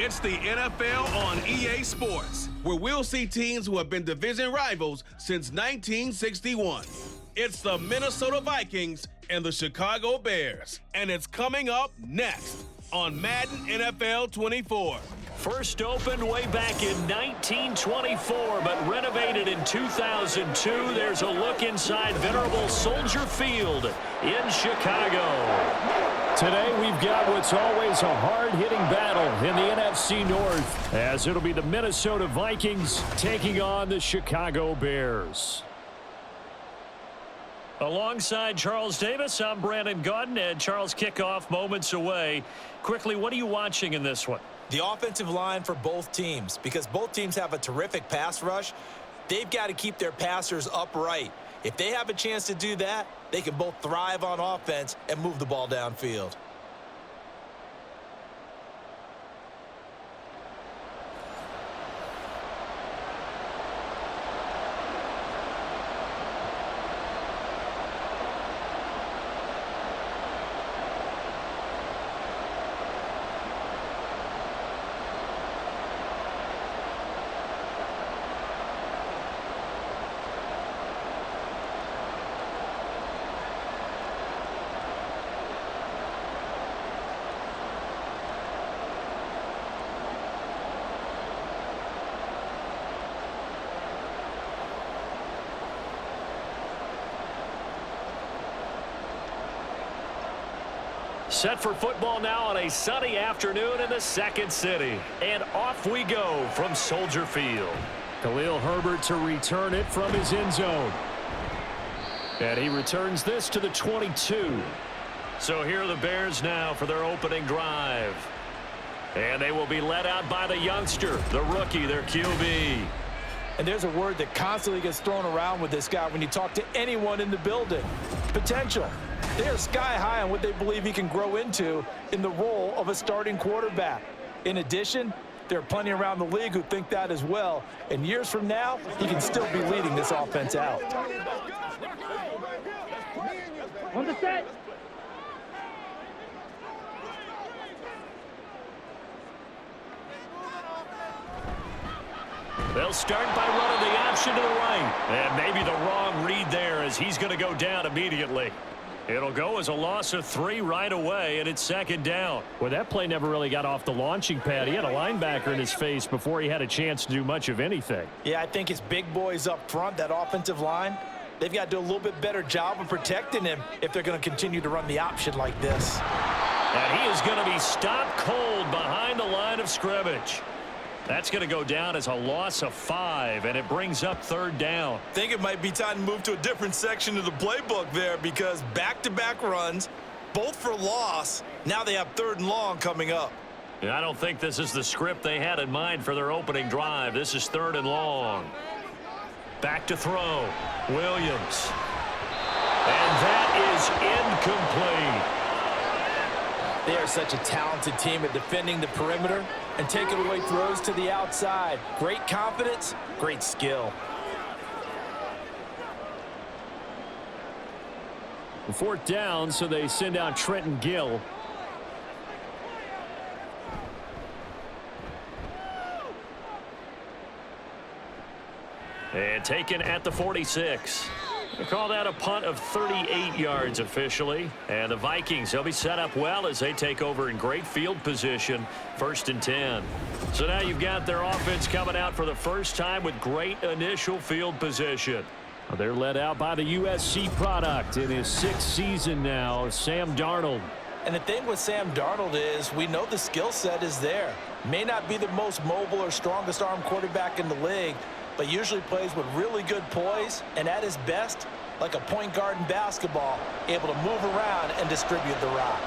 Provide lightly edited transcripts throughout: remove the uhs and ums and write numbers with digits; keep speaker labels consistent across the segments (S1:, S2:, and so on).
S1: It's the NFL on EA Sports, where we'll see teams who have been division rivals since 1961. It's the Minnesota Vikings and the Chicago Bears, and it's coming up next on Madden NFL 24.
S2: First opened way back in 1924, but renovated in 2002. There's a look inside venerable Soldier Field in Chicago. Today we've got what's always a hard-hitting battle in the NFC North, as it'll be the Minnesota Vikings taking on the Chicago Bears. Alongside Charles Davis, I'm Brandon Gaudin, and Charles, kickoff moments away. Quickly, what are you watching in this one?
S3: The offensive line for both teams, because both teams have a terrific pass rush. They've got to keep their passers upright. If they have a chance to do that, they can both thrive on offense and move the ball downfield.
S2: Set for football now on a sunny afternoon in the second city. And off we go from Soldier Field. Khalil Herbert to return it from his end zone. And he returns this to the 22. So here are the Bears now for their opening drive. And they will be led out by the youngster, the rookie, their QB.
S3: And there's a word that constantly gets thrown around with this guy when you talk to anyone in the building. Potential. They are sky high on what they believe he can grow into in the role of a starting quarterback. In addition, there are plenty around the league who think that as well. And years from now, he can still be leading this offense out.
S4: On the set.
S2: They'll start by running the option to the right. And maybe the wrong read there, as he's going to go down immediately. It'll go as a loss of 3 right away, and it's second down.
S5: Well, that play never really got off the launching pad. He had a linebacker in his face before he had a chance to do much of anything.
S3: Yeah, I think his big boys up front, that offensive line, they've got to do a little bit better job of protecting him if they're going to continue to run the option like this.
S2: And he is going to be stopped cold behind the line of scrimmage. That's going to go down as a loss of 5, and it brings up third down.
S3: I think it might be time to move to a different section of the playbook there, because back-to-back runs, both for loss. Now they have third and long coming up.
S2: I don't think this is the script they had in mind for their opening drive. This is third and long. Back to throw. Williams. And that is incomplete.
S3: They are such a talented team at defending the perimeter and taking away throws to the outside. Great confidence, great skill.
S5: Fourth down, so they send out Trenton Gill.
S2: And taken at the 46. They call that a punt of 38 yards officially. And the Vikings, they'll be set up well as they take over in great field position, 1st and 10. So now you've got their offense coming out for the first time with great initial field position.
S5: They're led out by the USC product in his 6th season now, Sam Darnold.
S3: And the thing with Sam Darnold is we know the skill set is there. May not be the most mobile or strongest arm quarterback in the league, but usually plays with really good poise, and at his best, like a point guard in basketball, able to move around and distribute the rock.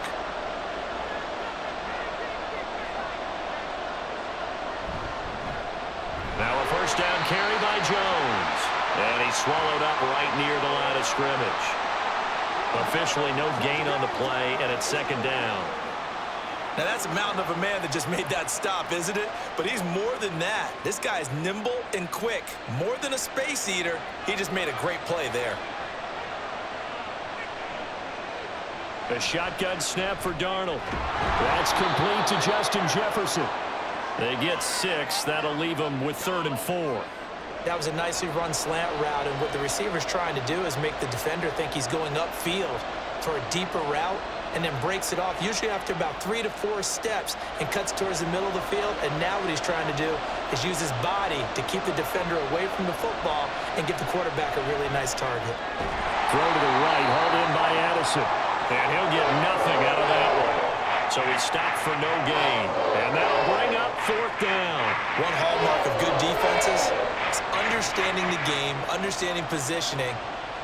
S2: Now a first down carry by Jones. And he's swallowed up right near the line of scrimmage. Officially no gain on the play, and it's second down.
S3: Now, that's a mountain of a man that just made that stop, isn't it? But he's more than that. This guy's nimble and quick. More than a space eater, he just made a great play there.
S2: A shotgun snap for Darnold. That's complete to Justin Jefferson. They get 6. That'll leave them with 3rd and 4.
S3: That was a nicely run slant route, and what the receiver's trying to do is make the defender think he's going upfield for a deeper route, and then breaks it off, usually after about 3 to 4 steps, and cuts towards the middle of the field. And now what he's trying to do is use his body to keep the defender away from the football and give the quarterback a really nice target.
S2: Throw to the right, hauled in by Addison. And he'll get nothing out of that one. So he stopped for no gain. And that'll bring up 4th down.
S3: One hallmark of good defenses is understanding the game, understanding positioning,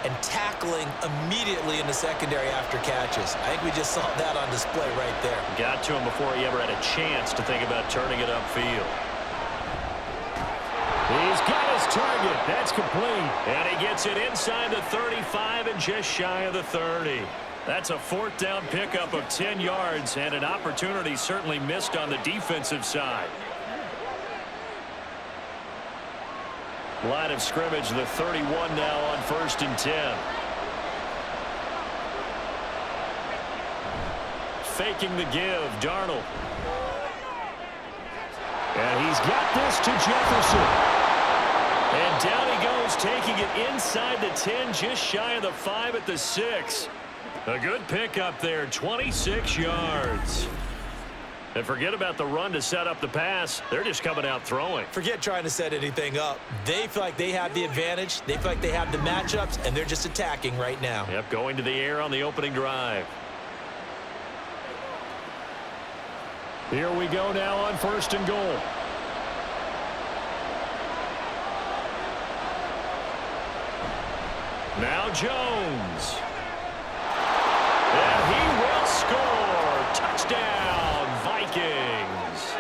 S3: and tackling immediately in the secondary after catches. I think we just saw that on display right there.
S2: Got to him before he ever had a chance to think about turning it upfield. He's got his target. That's complete. And he gets it inside the 35 and just shy of the 30. That's a 4th down pickup of 10 yards, and an opportunity certainly missed on the defensive side. Line of scrimmage, the 31 now on 1st and 10. Faking the give, Darnold. And he's got this to Jefferson. And down he goes, taking it inside the 10, just shy of the 5 at the 6. A good pickup there, 26 yards. And forget about the run to set up the pass. They're just coming out throwing.
S3: Forget trying to set anything up. They feel like they have the advantage. They feel like they have the matchups, and they're just attacking right now.
S2: Yep, going to the air on the opening drive. Here we go now on 1st and goal. Now Jones. And he will score. Touchdown, Vikings.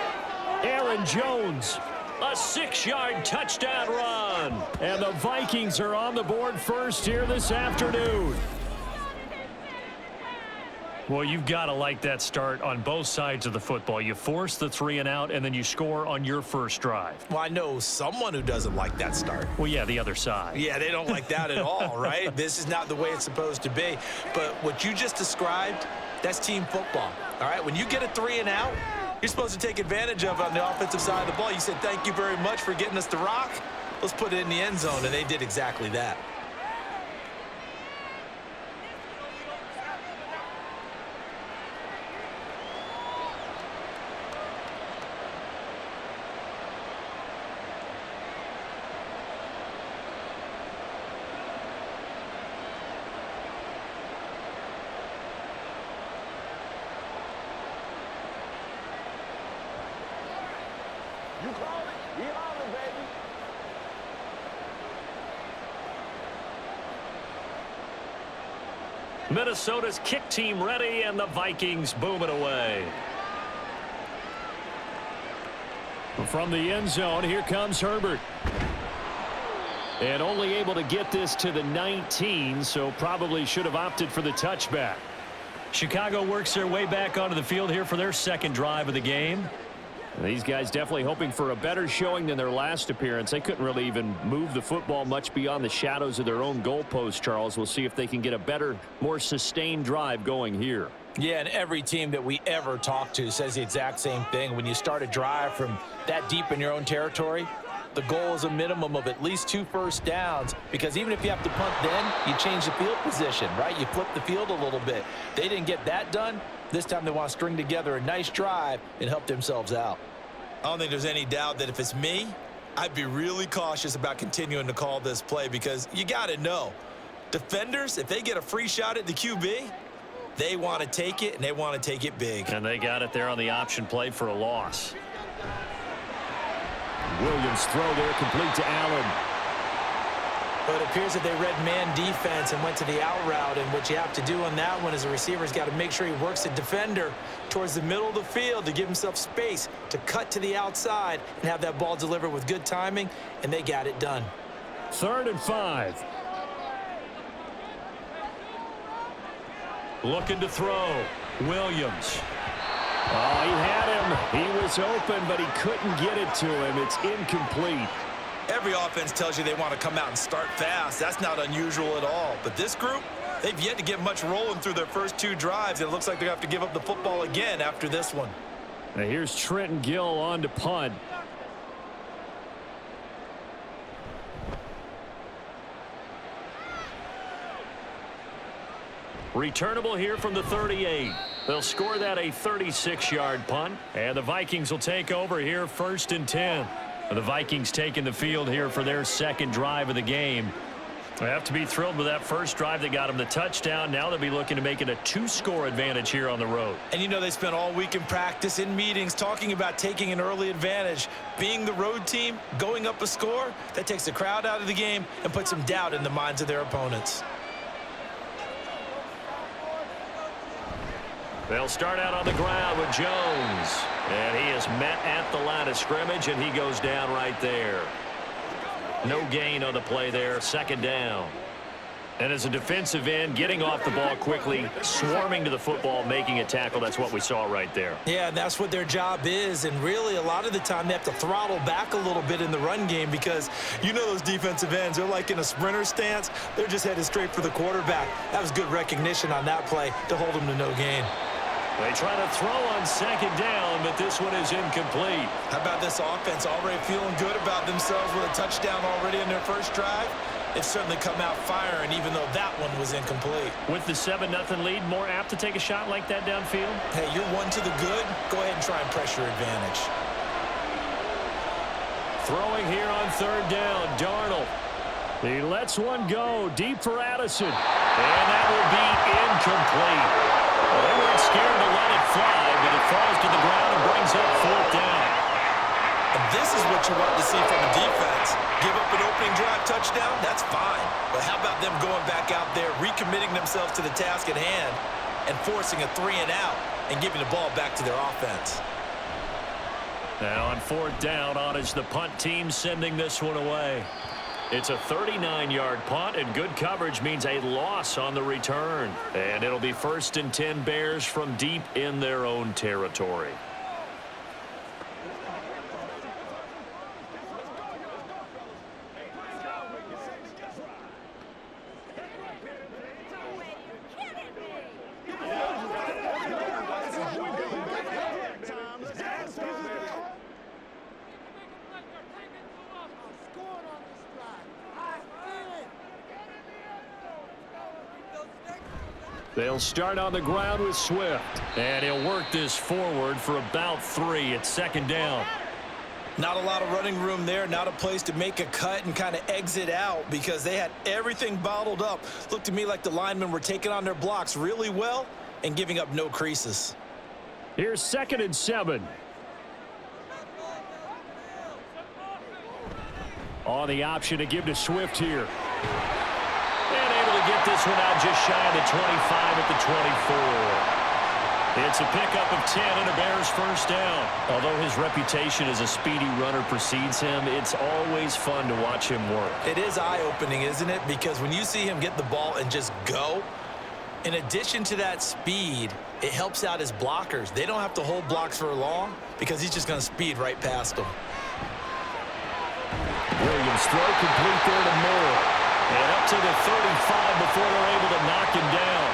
S2: Aaron Jones, a 6-yard touchdown run. And the Vikings are on the board first here this afternoon. Well, you've got to like that start on both sides of the football. You force the 3 and out, and then you score on your first drive.
S3: Well, I know someone who doesn't like that start.
S2: Well, yeah, the other side.
S3: Yeah, they don't like that at all, right? This is not the way it's supposed to be. But what you just described, that's team football, all right? When you get a 3 and out, you're supposed to take advantage of it on the offensive side of the ball. You said, thank you very much for getting us the rock. Let's put it in the end zone, and they did exactly that.
S4: You call it, we on it, baby.
S2: Minnesota's kick team ready, and the Vikings boom it away. From the end zone, here comes Herbert. And only able to get this to the 19, so probably should have opted for the touchback. Chicago works their way back onto the field here for their second drive of the game. These guys definitely hoping for a better showing than their last appearance. They couldn't really even move the football much beyond the shadows of their own goalpost, Charles. We'll see if they can get a better, more sustained drive going here.
S3: Yeah, and every team that we ever talk to says the exact same thing. When you start a drive from that deep in your own territory, the goal is a minimum of at least 2 first downs, because even if you have to punt then, you change the field position, right? You flip the field a little bit. They didn't get that done. This time they want to string together a nice drive and help themselves out. I don't think there's any doubt that if it's me, I'd be really cautious about continuing to call this play, because you got to know, defenders, if they get a free shot at the QB, they want to take it, and they want to take it big.
S2: And they got it there on the option play for a loss. Williams throw there, complete to Allen.
S3: But it appears that they read man defense and went to the out route, and what you have to do on that one is the receiver's got to make sure he works the defender towards the middle of the field to give himself space to cut to the outside and have that ball delivered with good timing, and they got it done.
S2: 3rd and 5. Looking to throw. Williams. Oh, he had him. He was open, but he couldn't get it to him. It's incomplete.
S3: Every offense tells you they want to come out and start fast. That's not unusual at all. But this group, they've yet to get much rolling through their first 2 drives, and it looks like they're going to have to give up the football again after this one.
S5: Now here's Trenton Gill on to punt. Returnable here from the 38. They'll score that a 36-yard punt, and the Vikings will take over here 1st and 10. The Vikings taking the field here for their second drive of the game. They have to be thrilled with that first drive that got them the touchdown. Now they'll be looking to make it a 2-score advantage here on the road.
S3: And you know they spent all week in practice, in meetings, talking about taking an early advantage. Being the road team, going up a score, that takes the crowd out of the game and puts some doubt in the minds of their opponents.
S2: They'll start out on the ground with Jones. And he is met at the line of scrimmage, and he goes down right there. No gain on the play there, 2nd down. And as a defensive end, getting off the ball quickly, swarming to the football, making a tackle, that's what we saw right there.
S3: Yeah, and that's what their job is. And really, a lot of the time, they have to throttle back a little bit in the run game because you know those defensive ends, they're like in a sprinter stance. They're just headed straight for the quarterback. That was good recognition on that play to hold them to no gain.
S2: They try to throw on 2nd down, but this one is incomplete.
S3: How about this offense already feeling good about themselves with a touchdown already in their first drive? They've certainly come out firing, even though that one was incomplete.
S2: With the 7-0 lead, more apt to take a shot like that downfield?
S3: Hey, you're one to the good. Go ahead and try and press your advantage.
S2: Throwing here on 3rd down, Darnold.
S5: He lets one go deep for Addison.
S2: And that will be incomplete. Well, they weren't scared to let it fly, but it falls to the ground and brings up 4th down.
S3: And this is what you want to see from a defense. Give up an opening drive touchdown, that's fine. But how about them going back out there, recommitting themselves to the task at hand, and forcing a 3-and-out and giving the ball back to their offense.
S2: Now on 4th down, on is the punt team sending this one away. It's a 39-yard punt, and good coverage means a loss on the return. And it'll be 1st and 10 Bears from deep in their own territory.
S5: They'll start on the ground with Swift.
S2: And he'll work this forward for about 3 at 2nd down.
S3: Not a lot of running room there, not a place to make a cut and kind of exit out because they had everything bottled up. Looked to me like the linemen were taking on their blocks really well and giving up no creases.
S5: Here's 2nd and 7. On the option to give to Swift here.
S2: And able to get this one out just shy of the 25 at the 24. It's a pickup of 10 and a Bears 1st down. Although his reputation as a speedy runner precedes him, it's always fun to watch him work.
S3: It is eye-opening, isn't it? Because when you see him get the ball and just go, in addition to that speed, it helps out his blockers. They don't have to hold blocks for long because he's just going to speed right past them.
S5: Williams throw complete there to Moore.
S2: And up to the 35 before they're able to knock him down.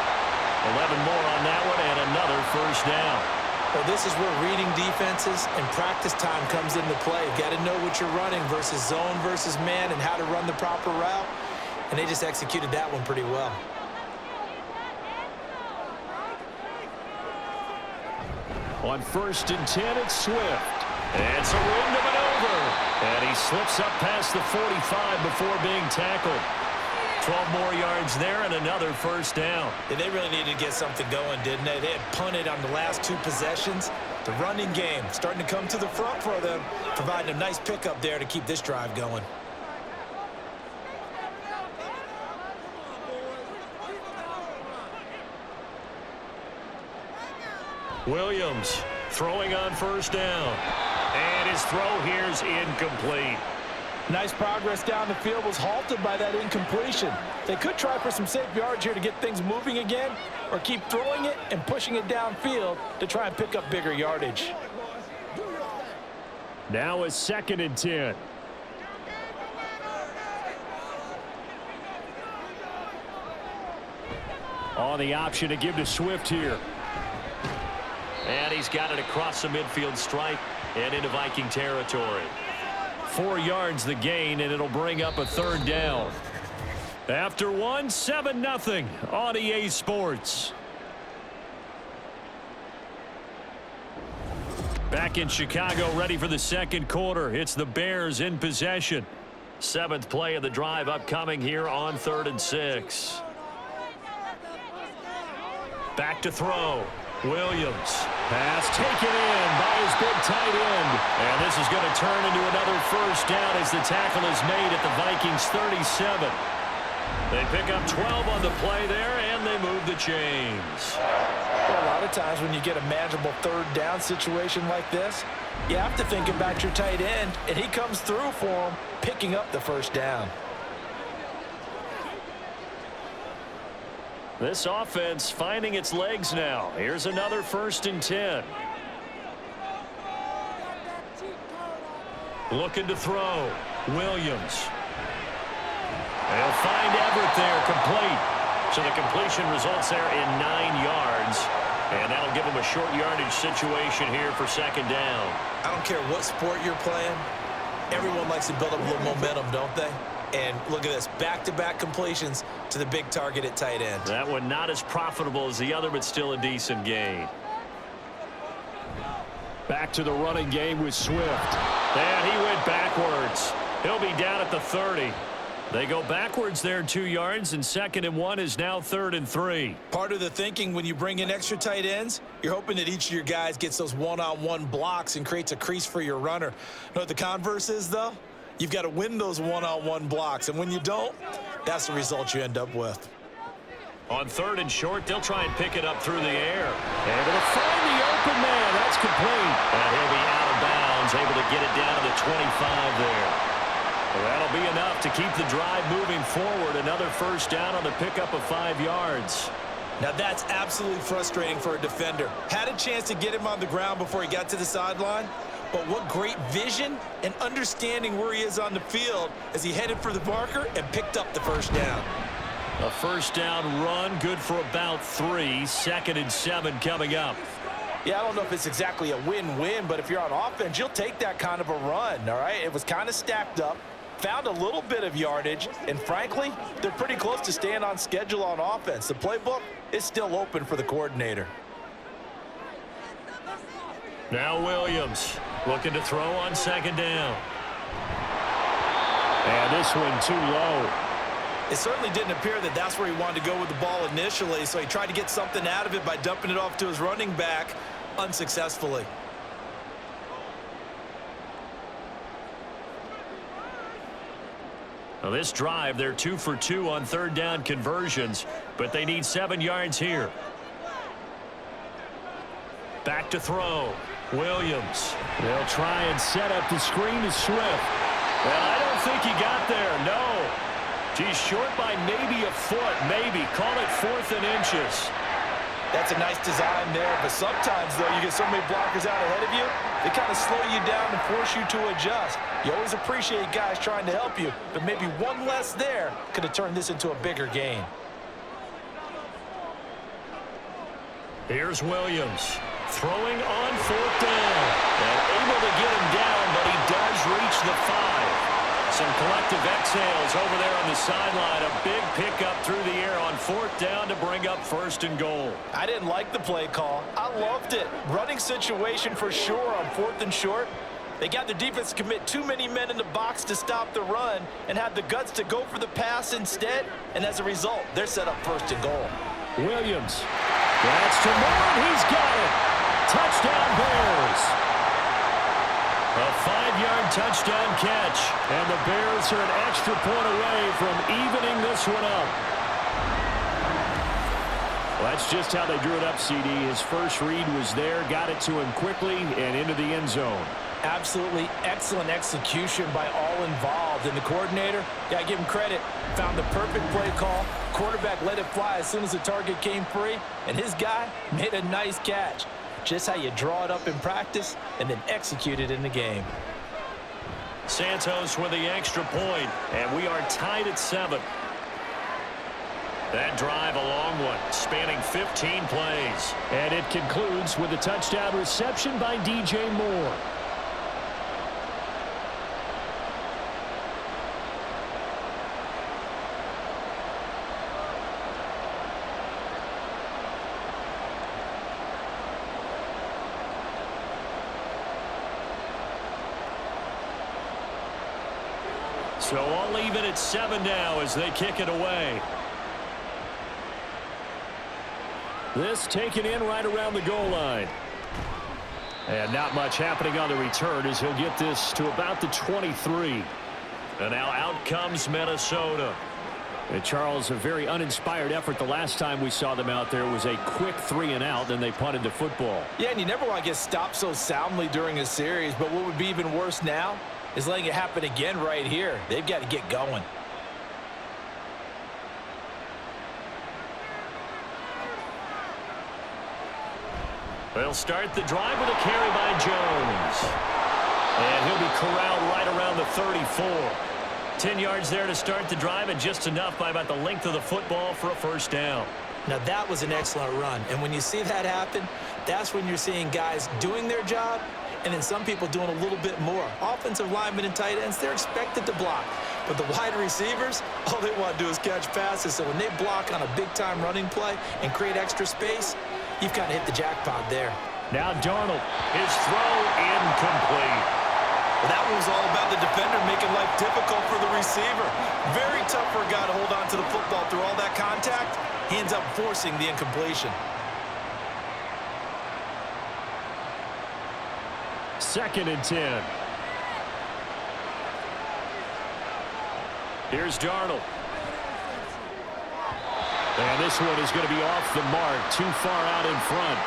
S2: 11 more on that one and another 1st down.
S3: Well, this is where reading defenses and practice time comes into play. You've got to know what you're running versus zone versus man and how to run the proper route. And they just executed that one pretty well.
S5: On 1st and 10, it's Swift.
S2: And it's a window maneuver. And he slips up past the 45 before being tackled. 12 more yards there and another 1st down.
S3: Yeah, they really needed to get something going, didn't they? They had punted on the last 2 possessions. The running game starting to come to the front for them, providing a nice pickup there to keep this drive going.
S2: Williams throwing on 1st down. And his throw here's incomplete.
S3: Nice progress down the field was halted by that incompletion. They could try for some safe yards here to get things moving again, or keep throwing it and pushing it downfield to try and pick up bigger yardage.
S5: Now it's 2nd and 10. On the option to give to Swift here. And he's got it across the midfield stripe and into Viking territory. 4 yards the gain, and it'll bring up a 3rd down. After 1, 7-0 on EA Sports. Back in Chicago, ready for the 2nd quarter. It's the Bears in possession. 7th play of the drive upcoming here on 3rd and 6. Back to throw. Williams. Pass taken in by his big tight end. And this is going to turn into another 1st down as the tackle is made at the Vikings 37. They pick up 12 on the play there, and they move the chains.
S3: Well, a lot of times when you get a manageable 3rd down situation like this, you have to think about your tight end, and he comes through for him, picking up the 1st down.
S5: This offense finding its legs now. Here's another 1st and 10. Looking to throw. Williams. They'll find Everett there, complete. So the completion results there in 9 yards. And that'll give them a short yardage situation here for 2nd down.
S3: I don't care what sport you're playing. Everyone likes to build up a little momentum, don't they? And look at this, back-to-back completions to the big target at tight end.
S5: That one not as profitable as the other, but still a decent gain.
S2: Back to the running game with Swift.
S5: And he went backwards. He'll be down at the 30. They go backwards there 2 yards, and 2nd and 1 is now 3rd and 3.
S3: Part of the thinking when you bring in extra tight ends, you're hoping that each of your guys gets those one-on-one blocks and creates a crease for your runner. You know what the converse is, though? You've got to win those one-on-one blocks, and when you don't, that's the result you end up with.
S5: On 3rd and short, they'll try and pick it up through the air. Able to find the open man. That's complete. And he'll be out of bounds, able to get it down to the 25 there. Well, that'll be enough to keep the drive moving forward. Another 1st down on the pickup of 5 yards.
S3: Now that's absolutely frustrating for a defender. Had a chance to get him on the ground before he got to the sideline, but what great vision and understanding where he is on the field as he headed for the marker and picked up the 1st down.
S5: A 1st down run, good for about 3. 2nd and 7 coming up.
S3: Yeah, I don't know if it's exactly a win-win, but if you're on offense, you'll take that kind of a run, all right? It was kind of stacked up, found a little bit of yardage, and frankly, they're pretty close to staying on schedule on offense. The playbook is still open for the coordinator.
S5: Now Williams looking to throw on 2nd down.
S2: And this one too low.
S3: It certainly didn't appear that that's where he wanted to go with the ball initially, so he tried to get something out of it by dumping it off to his running back unsuccessfully.
S5: Now this drive, they're 2 for 2 on 3rd down conversions, but they need 7 yards here. Back to throw. Williams.
S2: They'll try and set up the screen to Swift.
S5: Well, I don't think he got there, no. He's short by maybe a foot, maybe. Call it 4th and inches.
S3: That's a nice design there, but sometimes, though, you get so many blockers out ahead of you, they kind of slow you down and force you to adjust. You always appreciate guys trying to help you, but maybe one less there could have turned this into a bigger gain.
S5: Here's Williams throwing on 4th down. And able to get him down, but he does reach the 5. Some collective exhales over there on the sideline. A big pickup through the air on 4th down to bring up 1st and goal.
S3: I didn't like the play call. I loved it. Running situation for sure on 4th and short. They got the defense to commit too many men in the box to stop the run and had the guts to go for the pass instead. And as a result, they're set up 1st and goal.
S2: Williams. That's to Moore. He's got it. Touchdown Bears.
S5: A 5-yard touchdown catch.
S2: And the Bears are an extra point away from evening this one up. Well, that's just how they drew it up, CD. His first read was there, got it to him quickly, and into the end zone.
S3: Absolutely excellent execution by all involved. And the coordinator, got to give him credit, found the perfect play call. Quarterback let it fly as soon as the target came free, and his guy made a nice catch. Just how you draw it up in practice and then execute it in the game.
S5: Santos with the extra point, and we are tied at 7. That drive a long one, spanning 15 plays.
S2: And it concludes with a touchdown reception by DJ Moore.
S5: So all even at 7 now as they kick it away.
S2: This taken in right around the goal line. And not much happening on the return as he'll get this to about the 23.
S5: And now out comes Minnesota.
S2: And Charles, a very uninspired effort the last time we saw them out there was a quick 3-and-out, then they punted the football.
S3: Yeah, and you never want to get stopped so soundly during a series, but what would be even worse now is letting it happen again right here. They've got to get going.
S5: They'll start the drive with a carry by Jones. And he'll be corralled right around the 34. 10 yards there to start the drive, and just enough by about the length of the football for a first down.
S3: Now, that was an excellent run. And when you see that happen, that's when you're seeing guys doing their job and then some people doing a little bit more. Offensive linemen and tight ends, they're expected to block. But the wide receivers, all they want to do is catch passes. So when they block on a big-time running play and create extra space, you've kind of hit the jackpot there.
S2: Now Darnold.
S5: His throw incomplete.
S3: Well, that one was all about the defender making life difficult for the receiver. Very tough for a guy to hold on to the football through all that contact. He ends up forcing the incompletion.
S2: 2nd and 10.
S5: Here's Darnold.
S2: And this one is going to be off the mark, too far out in front.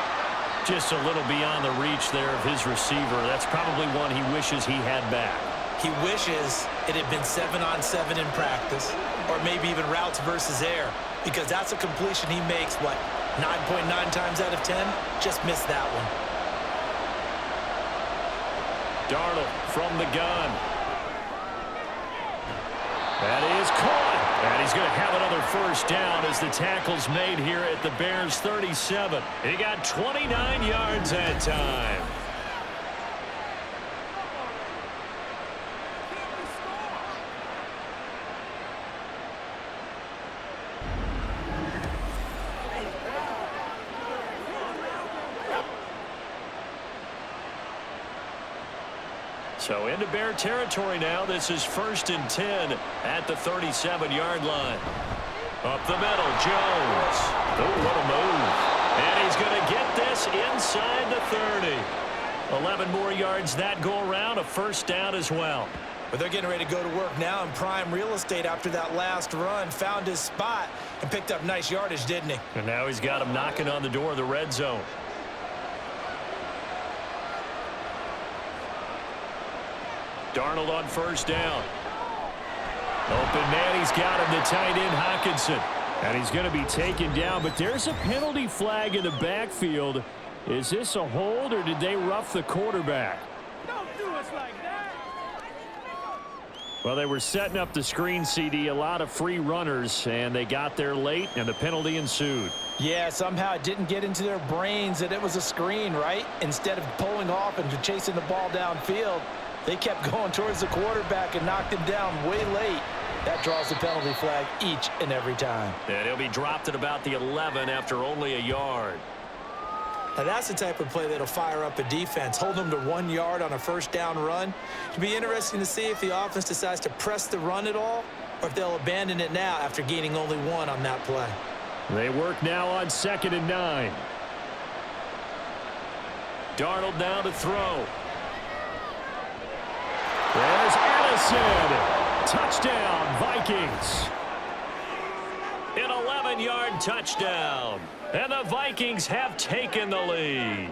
S5: Just a little beyond the reach there of his receiver. That's probably one he wishes he had back.
S3: He wishes it had been 7-on-7 in practice, or maybe even routes versus air, because that's a completion he makes, 9.9 times out of 10? Just missed that one.
S5: Darnold from the gun.
S2: That is caught.
S5: And he's going to have another first down as the tackle's made here at the Bears' 37. He got 29 yards that time. So into Bear territory now. This is 1st and 10 at the 37-yard line. Up the middle, Jones. Oh, what a move. And he's going to get this inside the 30. 11 more yards that go around, a first down as well.
S3: But they're getting ready to go to work now in prime real estate after that last run. Found his spot and picked up nice yardage, didn't he?
S5: And now he's got him knocking on the door of the red zone. Darnold on first down. Open man, he's got him, the tight end Hockenson.
S2: And he's going to be taken down, but there's a penalty flag in the backfield. Is this a hold, or did they rough the quarterback?
S4: Don't do us like that.
S2: Well, they were setting up the screen, CD, a lot of free runners, and they got there late, and the penalty ensued.
S3: Yeah, somehow it didn't get into their brains that it was a screen, right? Instead of pulling off and chasing the ball downfield, they kept going towards the quarterback and knocked him down way late. That draws the penalty flag each and every time.
S5: And he'll be dropped at about the 11 after only a yard.
S3: Now that's the type of play that'll fire up a defense. Hold them to 1 yard on a first down run. It'll be interesting to see if the offense decides to press the run at all, or if they'll abandon it now after gaining only 1 on that play.
S2: They work now on 2nd and 9.
S5: Darnold now to throw.
S2: There's Addison. Touchdown, Vikings.
S5: An 11-yard touchdown. And the Vikings have taken the lead.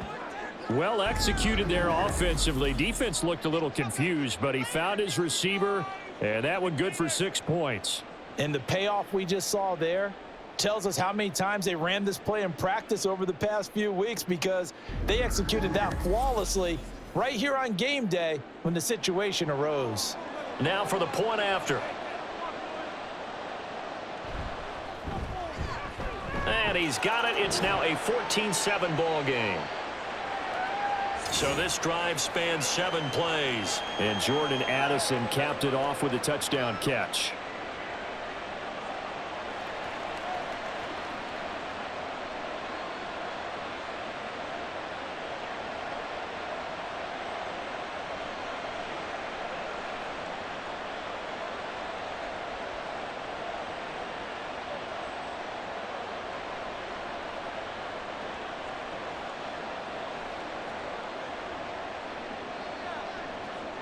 S2: Well executed there offensively. Defense looked a little confused, but he found his receiver, and that one good for 6 points.
S3: And the payoff we just saw there tells us how many times they ran this play in practice over the past few weeks, because they executed that flawlessly right here on game day when the situation arose.
S5: Now for the point after. And he's got it. It's now a 14-7 ball game. So this drive spans 7 plays.
S2: And Jordan Addison capped it off with a touchdown catch.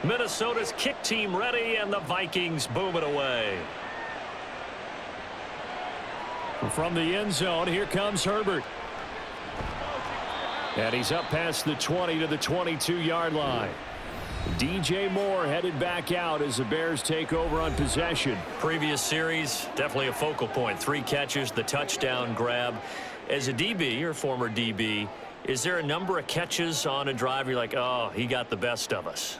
S5: Minnesota's kick team ready, and the Vikings boom it away.
S2: From the end zone, here comes Herbert. And he's up past the 20 to the 22-yard line. DJ Moore headed back out as the Bears take over on possession.
S5: Previous series, definitely a focal point. 3 catches, the touchdown grab. As a DB, or former DB, is there a number of catches on a drive you're like, oh, he got the best of us?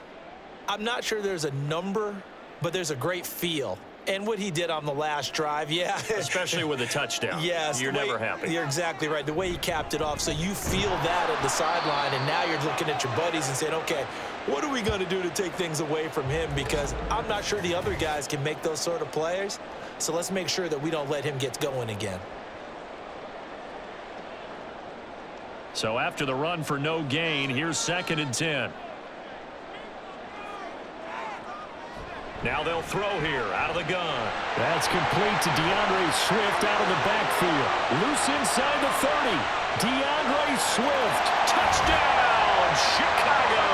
S3: I'm not sure there's a number, but there's a great feel. And what he did on the last drive, yeah.
S5: Especially with a touchdown.
S3: Yes.
S5: You're never happy.
S3: You're exactly right. The way he capped it off, so you feel that at the sideline, and now you're looking at your buddies and saying, okay, what are we going to do to take things away from him? Because I'm not sure the other guys can make those sort of plays. So let's make sure that we don't let him get going again.
S5: So after the run for no gain, here's 2nd and 10. Now they'll throw here out of the gun.
S2: That's complete to DeAndre Swift out of the backfield. Loose inside the 30. DeAndre Swift.
S5: Touchdown, Chicago.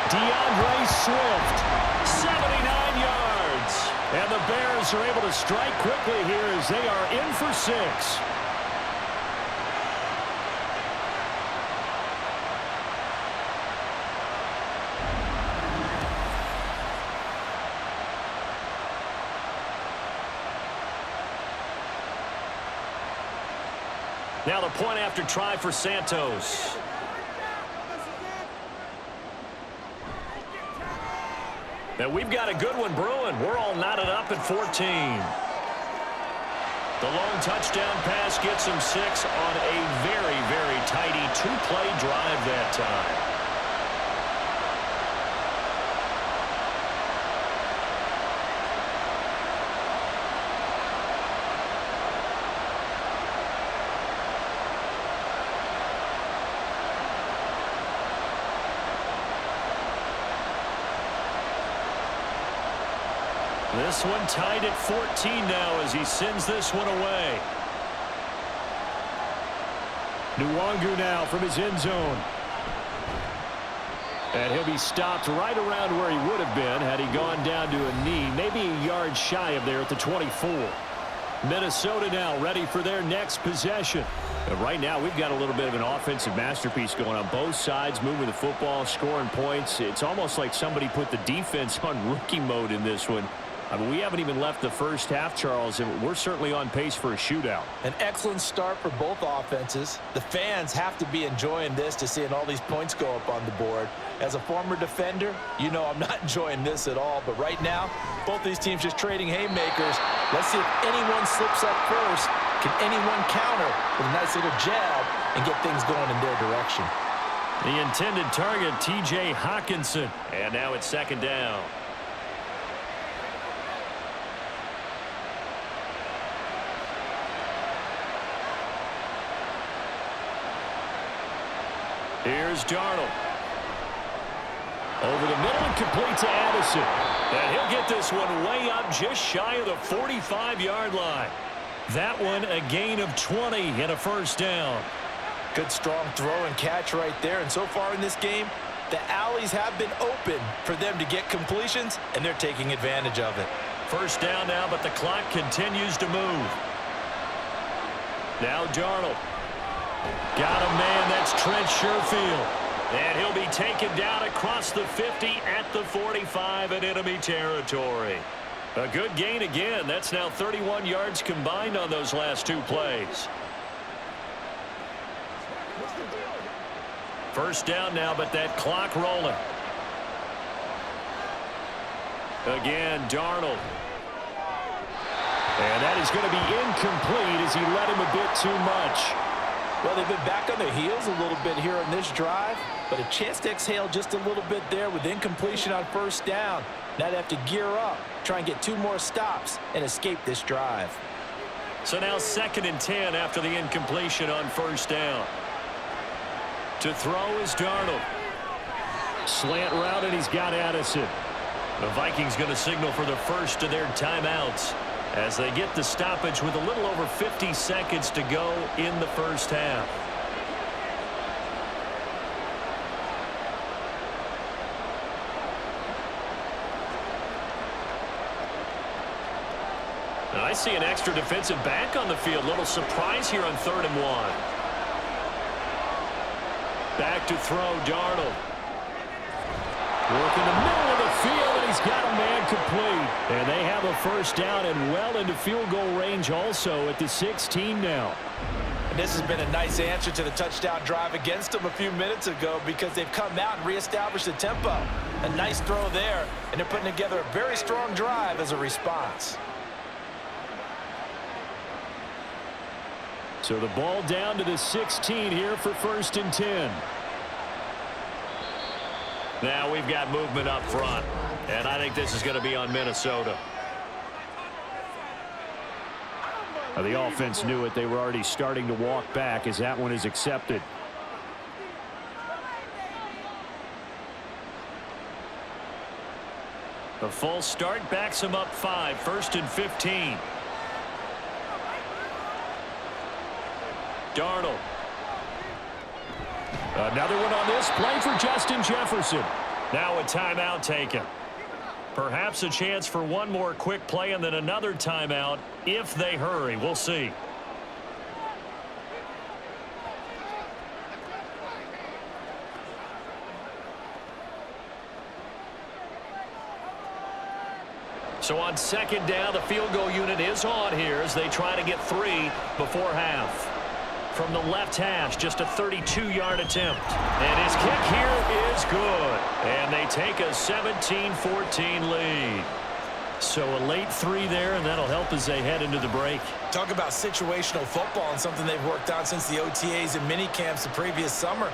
S2: DeAndre Swift.
S5: 79 yards.
S2: And the Bears are able to strike quickly here as they are in for 6.
S5: Now the point after try for Santos. Now we've got a good one brewing. We're all knotted up at 14. The long touchdown pass gets him 6 on a very, very tidy 2-play drive that time. This one tied at 14 now as he sends this one away.
S2: Nwangu now from his end zone. And he'll be stopped right around where he would have been had he gone down to a knee, maybe a yard shy of there at the 24. Minnesota now ready for their next possession. And right now we've got a little bit of an offensive masterpiece going on both sides, moving the football, scoring points. It's almost like somebody put the defense on rookie mode in this one. I mean, we haven't even left the first half, Charles, and we're certainly on pace for a shootout.
S3: An excellent start for both offenses. The fans have to be enjoying this to seeing all these points go up on the board. As a former defender, you know I'm not enjoying this at all. But right now, both these teams just trading haymakers. Let's see if anyone slips up first. Can anyone counter with a nice little jab and get things going in their direction?
S5: The intended target, T.J. Hawkinson. And now it's 2nd down. Here's Darnold. Over the middle and complete to Addison. And he'll get this one way up just shy of the 45-yard line. That one a gain of 20 and a 1st down.
S3: Good strong throw and catch right there. And so far in this game, the alleys have been open for them to get completions, and they're taking advantage of it.
S5: 1st down now, but the clock continues to move. Now Darnold. Got a man, that's Trent Sherfield. And he'll be taken down across the 50 at the 45 in enemy territory. A good gain again. That's now 31 yards combined on those last 2 plays. 1st down now, but that clock rolling. Again, Darnold.
S2: And that is going to be incomplete as he led him a bit too much.
S3: Well, they've been back on their heels a little bit here on this drive, but a chance to exhale just a little bit there with incompletion on first down. Now they have to gear up, try and get 2 more stops, and escape this drive.
S5: So now 2nd and 10 after the incompletion on first down. To throw is Darnold.
S2: Slant route, and he's got Addison.
S5: The Vikings going to signal for the first of their timeouts as they get the stoppage with a little over 50 seconds to go in the first half. And I see an extra defensive back on the field. Little surprise here on 3rd and 1. Back to throw, Darnold.
S2: Work in the middle of the field, and he's got a man complete. And they have a first down and well into field goal range also at the 16 now.
S3: And this has been a nice answer to the touchdown drive against them a few minutes ago because they've come out and reestablished the tempo. A nice throw there, and they're putting together a very strong drive as a response.
S2: So the ball down to the 16 here for 1st and 10.
S5: Now we've got movement up front, and I think this is going to be on Minnesota.
S2: The offense knew it. They were already starting to walk back as that one is accepted.
S5: The false start backs him up 5, 1st and 15. Darnold.
S2: Another one on this play for Justin Jefferson.
S5: Now a timeout taken. Perhaps a chance for one more quick play and then another timeout if they hurry. We'll see. So on 2nd down, the field goal unit is on here as they try to get 3 before half. From the left hash, just a 32-yard attempt. And his kick here is good. And they take a 17-14 lead. So a late 3 there, and that'll help as they head into the break.
S3: Talk about situational football and something they've worked on since the OTAs and mini camps the previous summer.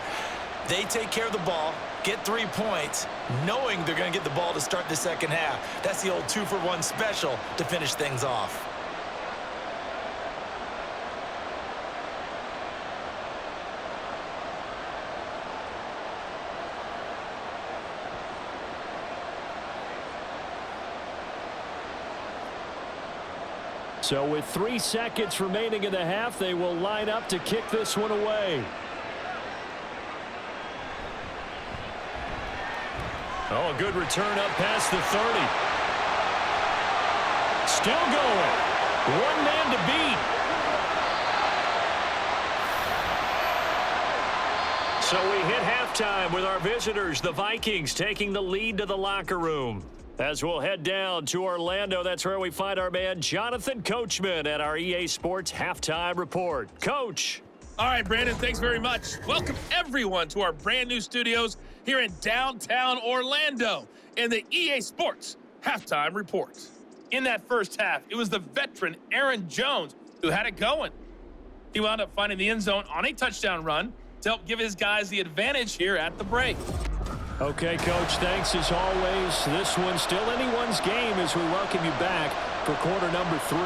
S3: They take care of the ball, get 3 points, knowing they're going to get the ball to start the second half. That's the old 2-for-1 special to finish things off.
S2: So with 3 seconds remaining in the half, they will line up to kick this one away.
S5: Oh, a good return up past the 30. Still going. 1 man to beat. So we hit halftime with our visitors, the Vikings, taking the lead to the locker room. As we'll head down to Orlando, that's where we find our man Jonathan Coachman at our EA Sports Halftime Report. Coach.
S6: All right, Brandon, thanks very much. Welcome, everyone, to our brand new studios here in downtown Orlando in the EA Sports Halftime Report. In that first half, it was the veteran Aaron Jones who had it going. He wound up finding the end zone on a touchdown run to help give his guys the advantage here at the break.
S2: Okay, Coach, thanks as always. This one's still anyone's game as we welcome you back for quarter number 3.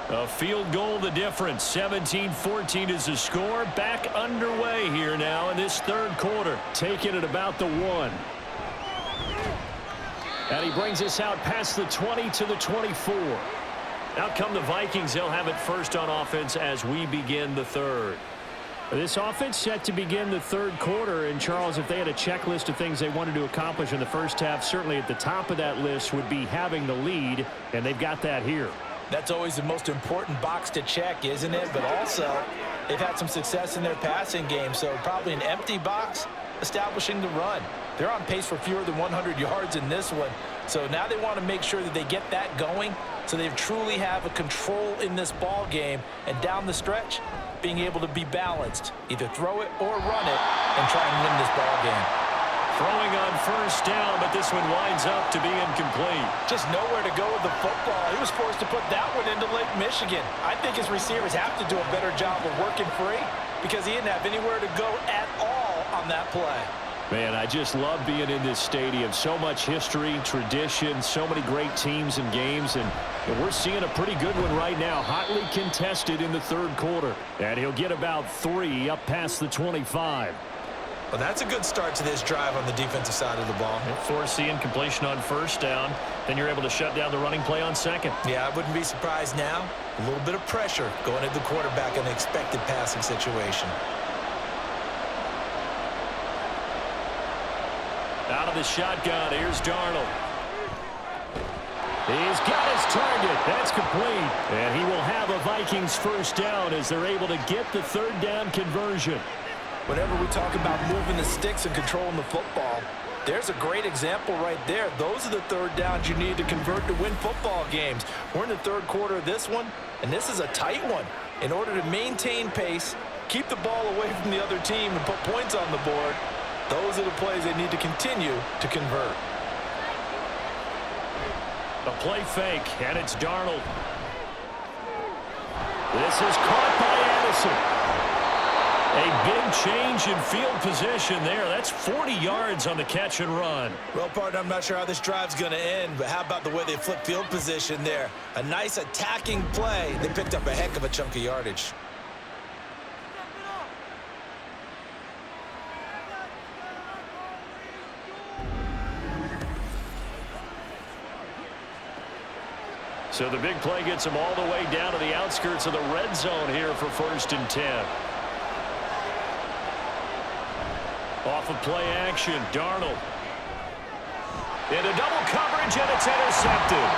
S5: A field goal the difference. 17-14 is the score. Back underway here now in this third quarter.
S2: Taking it about the 1. And he brings us out past the 20 to the 24.
S5: Out come the Vikings. They'll have it first on offense as we begin the third.
S2: This offense set to begin the third quarter, and Charles, if they had a checklist of things they wanted to accomplish in the first half, certainly at the top of that list would be having the lead, and they've got that here.
S3: That's always the most important box to check, isn't it? But also, they've had some success in their passing game, so probably an empty box establishing the run. They're on pace for fewer than 100 yards in this one, so now they want to make sure that they get that going so they truly have a control in this ball game, and down the stretch, being able to be balanced, either throw it or run it, and try and win this ball game.
S2: Throwing on first down, but this one winds up to be incomplete.
S3: Just nowhere to go with the football. He was forced to put that one into Lake Michigan. I think his receivers have to do a better job of working free because he didn't have anywhere to go at all on that play.
S2: Man, I just love being in this stadium. So much history, tradition, so many great teams and games, and we're seeing a pretty good one right now. Hotly contested in the third quarter. And he'll get about 3 up past the 25.
S3: Well, that's a good start to this drive on the defensive side of the ball.
S5: Force the incompletion on first down. Then you're able to shut down the running play on second.
S3: Yeah, I wouldn't be surprised now. A little bit of pressure going at the quarterback in the expected passing situation.
S2: Out of the shotgun, here's Darnold. He's got his target. That's complete. And he will have a Vikings first down as they're able to get the third down conversion.
S3: Whenever we talk about moving the sticks and controlling the football, there's a great example right there. Those are the third downs you need to convert to win football games. We're in the third quarter of this one, and this is a tight one. In order to maintain pace, keep the ball away from the other team, and put points on the board, those are the plays they need to continue to convert.
S2: A play fake, and it's Darnold. This is caught by Addison. A big change in field position there. That's 40 yards on the catch and run.
S3: Well, partner, I'm not sure how this drive's going to end, but how about the way they flip field position there? A nice attacking play. They picked up a heck of a chunk of yardage.
S2: So the big play gets them all the way down to the outskirts of the red zone here for 1st and 10. Off of play action, Darnold. Into double coverage, and it's intercepted.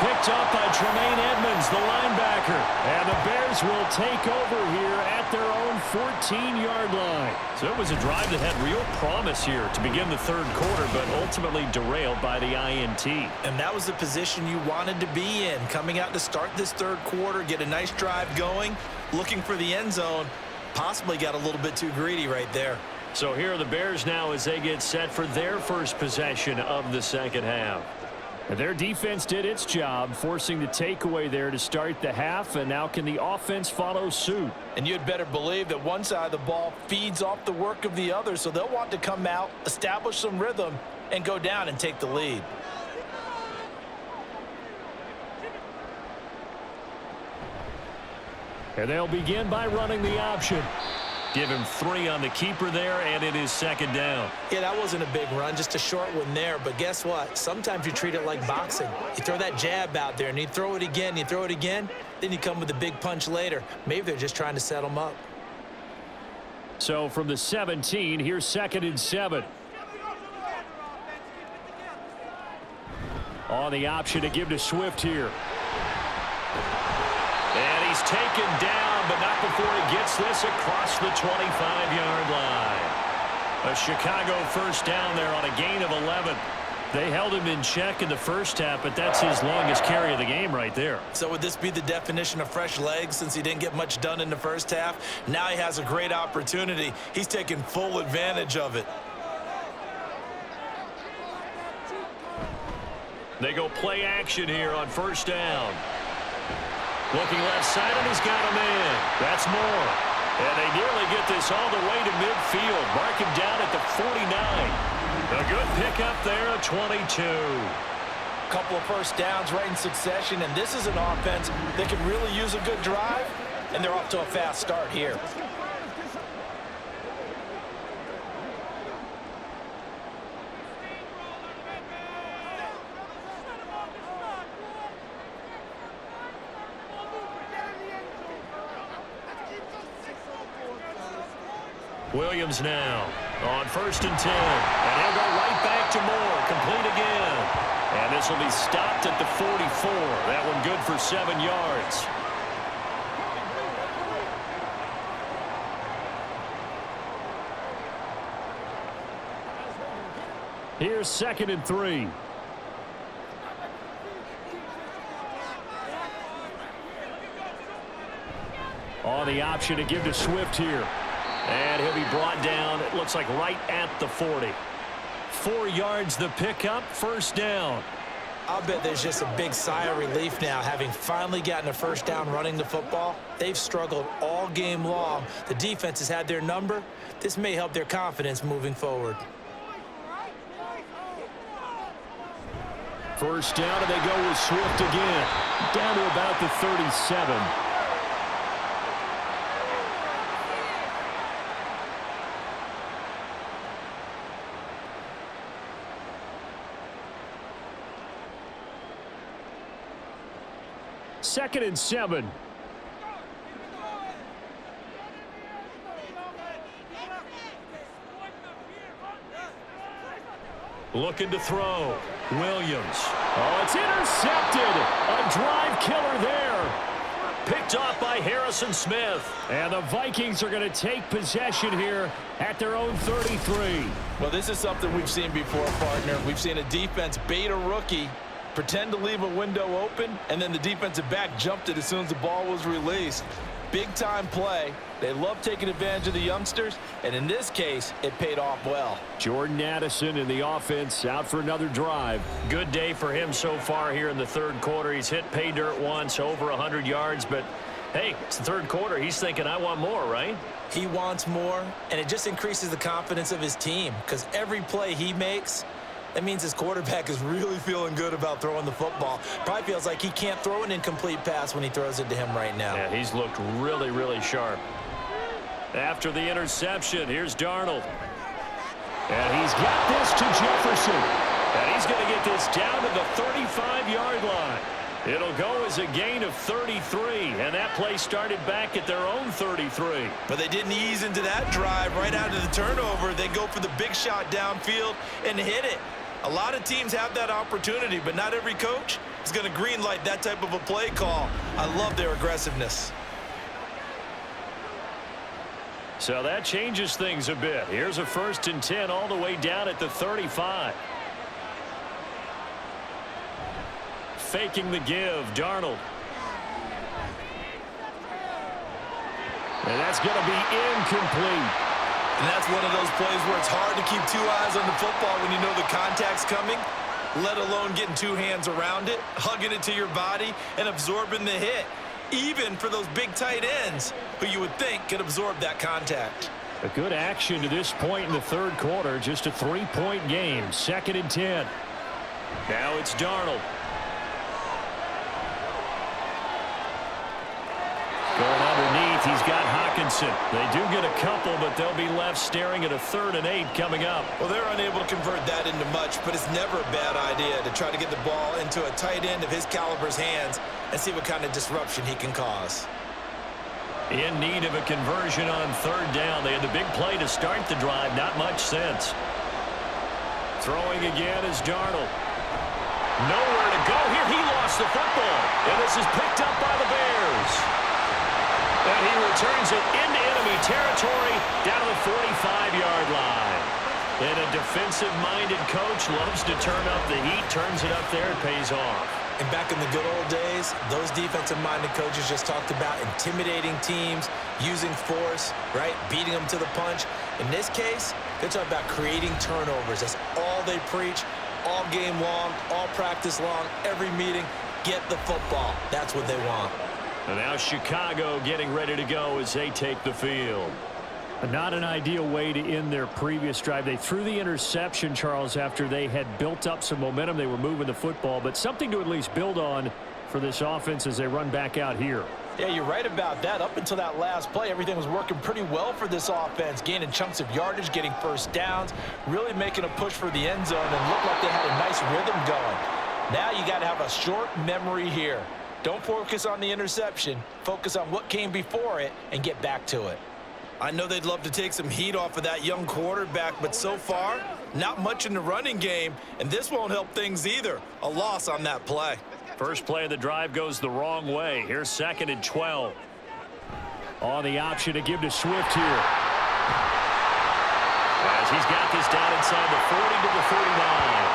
S2: Picked up by Tremaine Edmonds, the linebacker. And the Bears will take over here at their own 14-yard line. So it was a drive that had real promise here to begin the third quarter, but ultimately derailed by the INT.
S3: And that was the position you wanted to be in, coming out to start this third quarter, get a nice drive going, looking for the end zone. Possibly got a little bit too greedy right there.
S2: So here are the Bears now as they get set for their first possession of the second half. And their defense did its job, forcing the takeaway there to start the half, and now can the offense follow suit?
S3: And you'd better believe that one side of the ball feeds off the work of the other, so they'll want to come out, establish some rhythm, and go down and take the lead.
S2: And they'll begin by running the option. Give him 3 on the keeper there, and it is second down.
S3: Yeah, that wasn't a big run, just a short one there. But guess what? Sometimes you treat it like boxing. You throw that jab out there, and you throw it again, then you come with a big punch later. Maybe they're just trying to set them up.
S2: So from the 17, here's 2nd and 7. On the option to give to Swift here. And he's taken down, but not before he gets this across the 25-yard line. A Chicago first down there on a gain of 11. They held him in check in the first half, but that's his longest carry of the game right there.
S3: So would this be the definition of fresh legs since he didn't get much done in the first half? Now he has a great opportunity. He's taking full advantage of it.
S2: They go play action here on first down. Looking left side, and he's got a man. That's Moore. And they nearly get this all the way to midfield. Mark him down at the 49. A good pickup there at 22.
S3: Couple of first downs right in succession, and this is an offense that can really use a good drive, and they're off to a fast start here.
S5: Williams now on 1st and 10. And he'll go right back to Moore. Complete again. And this will be stopped at the 44. That one good for 7 yards. Here's 2nd and 3. On the option to give to Swift here. And he'll be brought down, it looks like right at the 40. 4 yards the pickup, 1st down.
S3: I'll bet there's just a big sigh of relief now, having finally gotten a 1st down running the football. They've struggled all game long. The defense has had their number. This may help their confidence moving forward.
S5: 1st down, and they go with Swift again. Down to about the 37. Second and 7. Looking to throw. Williams. Oh, it's intercepted. A drive killer there. Picked off by Harrison Smith. And the Vikings are going to take possession here at their own 33.
S3: Well, this is something we've seen before, partner. We've seen a defense bait a rookie, pretend to leave a window open, and then the defensive back jumped it as soon as the ball was released. Big-time play. They love taking advantage of the youngsters, and in this case, it paid off well.
S5: Jordan Addison in the offense out for another drive. Good day for him so far here in the 3rd quarter. He's hit pay dirt once, over 100 yards, but hey, it's the 3rd quarter. He's thinking, I want more, right?
S3: He wants more, and it just increases the confidence of his team, because every play he makes, that means his quarterback is really feeling good about throwing the football. Probably feels like he can't throw an incomplete pass when he throws it to him right now.
S5: Yeah, he's looked really, really sharp. After the interception, here's Darnold. And he's got this to Jefferson. And he's going to get this down to the 35-yard line. It'll go as a gain of 33, and that play started back at their own 33.
S3: But they didn't ease into that drive right out of the turnover. They go for the big shot downfield and hit it. A lot of teams have that opportunity, but not every coach is going to greenlight that type of a play call. I love their aggressiveness.
S5: So that changes things a bit. Here's a 1st and 10 all the way down at the 35. Faking the give, Darnold. And that's going to be incomplete.
S3: And that's one of those plays where it's hard to keep 2 eyes on the football when you know the contact's coming, let alone getting 2 hands around it, hugging it to your body, and absorbing the hit. Even for those big tight ends who you would think could absorb that contact.
S5: A good action to this point in the 3rd quarter. Just a 3-point game. 2nd and 10. Now it's Darnold. Going underneath, he's got Hockenson. They do get a couple, but they'll be left staring at a 3rd and 8 coming up.
S3: Well, they're unable to convert that into much, but it's never a bad idea to try to get the ball into a tight end of his caliber's hands and see what kind of disruption he can cause.
S5: In need of a conversion on 3rd down. They had the big play to start the drive. Not much sense. Throwing again is Darnold. Nowhere to go here. He lost the football. And this is picked up by the Bears. And he returns it into enemy territory down to the 45-yard line. And a defensive-minded coach loves to turn up the heat, turns it up there, and pays off.
S3: And back in the good old days, those defensive-minded coaches just talked about intimidating teams, using force, right, beating them to the punch. In this case, they're talking about creating turnovers. That's all they preach, all game long, all practice long, every meeting. Get the football. That's what they want.
S5: And now Chicago getting ready to go as they take the field. Not an ideal way to end their previous drive. They threw the interception, Charles, after they had built up some momentum. They were moving the football, but something to at least build on for this offense as they run back out here.
S3: Yeah, you're right about that. Up until that last play, everything was working pretty well for this offense, gaining chunks of yardage, getting 1st downs, really making a push for the end zone, and looked like they had a nice rhythm going. Now you got to have a short memory here. Don't focus on the interception. Focus on what came before it and get back to it. I know they'd love to take some heat off of that young quarterback, but so far, not much in the running game, and this won't help things either. A loss on that play.
S2: First play of the drive goes the wrong way. Here's 2nd and 12. On the option to give to Swift here. As he's got this down inside the 40 to the 39.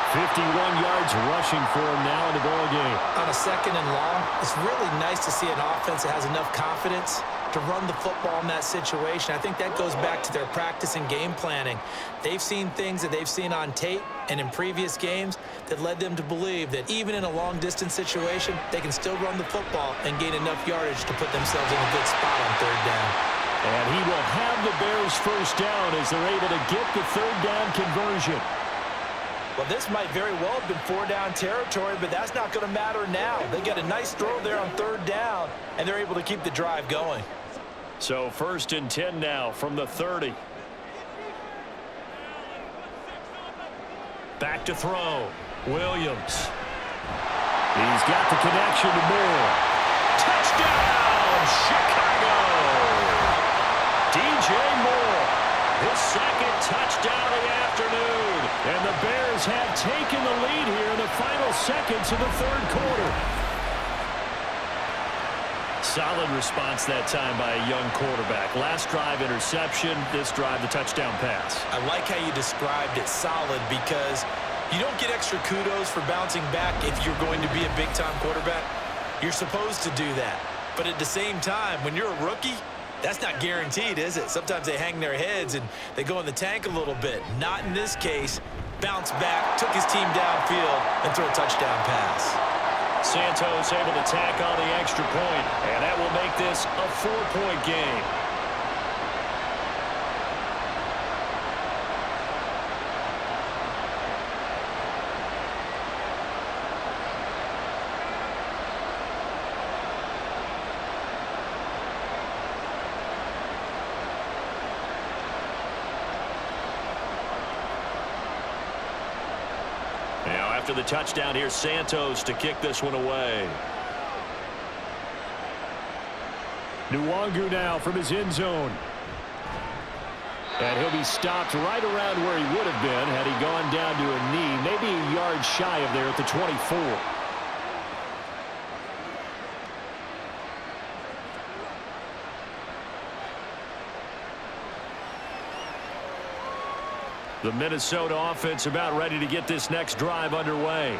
S2: 51 yards rushing for him now in the ball game.
S3: On a 2nd and long, it's really nice to see an offense that has enough confidence to run the football in that situation. I think that goes back to their practice and game planning. They've seen things that they've seen on tape and in previous games that led them to believe that even in a long-distance situation, they can still run the football and gain enough yardage to put themselves in a good spot on 3rd down.
S2: And he will have the Bears first down as they're able to get the 3rd down conversion.
S3: Well, this might very well have been 4-down territory, but that's not going to matter now. They get a nice throw there on 3rd down, and they're able to keep the drive going.
S2: So 1st and 10 now from the 30. Back to throw. Williams. He's got the connection to Moore. Touchdown, Chicago! DJ Moore, his 2nd touchdown of the afternoon. And the Bears have taken the lead here in the final seconds of the 3rd quarter. Solid response that time by a young quarterback. Last drive, interception. This drive, the touchdown pass.
S3: I like how you described it, solid, because you don't get extra kudos for bouncing back if you're going to be a big-time quarterback. You're supposed to do that. But at the same time, when you're a rookie, that's not guaranteed, is it? Sometimes they hang their heads and they go in the tank a little bit. Not in this case. Bounce back, took his team downfield, and threw a touchdown pass.
S2: Santos able to tack on the extra point, and that will make this a 4-point game. After the touchdown, here's Santos to kick this one away. Nwangu now from his end zone. And he'll be stopped right around where he would have been had he gone down to a knee, maybe a yard shy of there at the 24. The Minnesota offense about ready to get this next drive underway.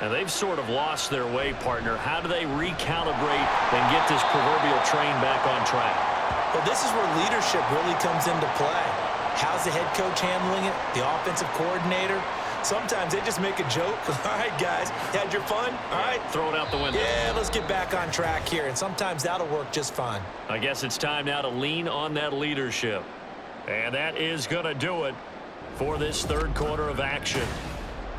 S2: And they've sort of lost their way, partner. How do they recalibrate and get this proverbial train back on track?
S3: Well, this is where leadership really comes into play. How's the head coach handling it? The offensive coordinator? Sometimes they just make a joke. All right, guys, you had your fun? All right.
S2: Throw it out the window.
S3: Yeah, let's get back on track here. And sometimes that'll work just fine.
S2: I guess it's time now to lean on that leadership. And that is going to do it for this 3rd quarter of action.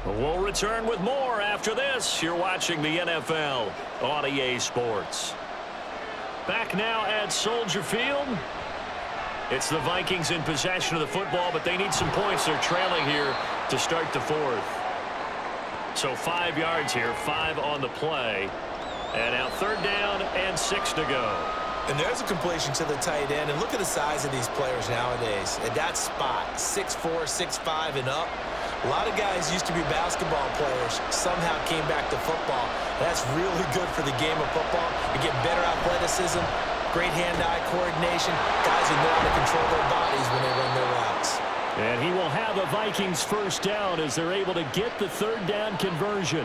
S2: We'll return with more after this. You're watching the NFL on EA Sports. Back now at Soldier Field. It's the Vikings in possession of the football, but they need some points. They're trailing here to start the 4th. So 5 yards here, 5 on the play. And now 3rd down and 6 to go.
S3: And there's a completion to the tight end. And look at the size of these players nowadays. At that spot, 6'4", 6'5", and up. A lot of guys used to be basketball players, somehow came back to football. That's really good for the game of football. You get better athleticism, great hand-eye coordination, guys who know how to control their bodies when they run their routes.
S2: And he will have a Vikings first down as they're able to get the 3rd down conversion.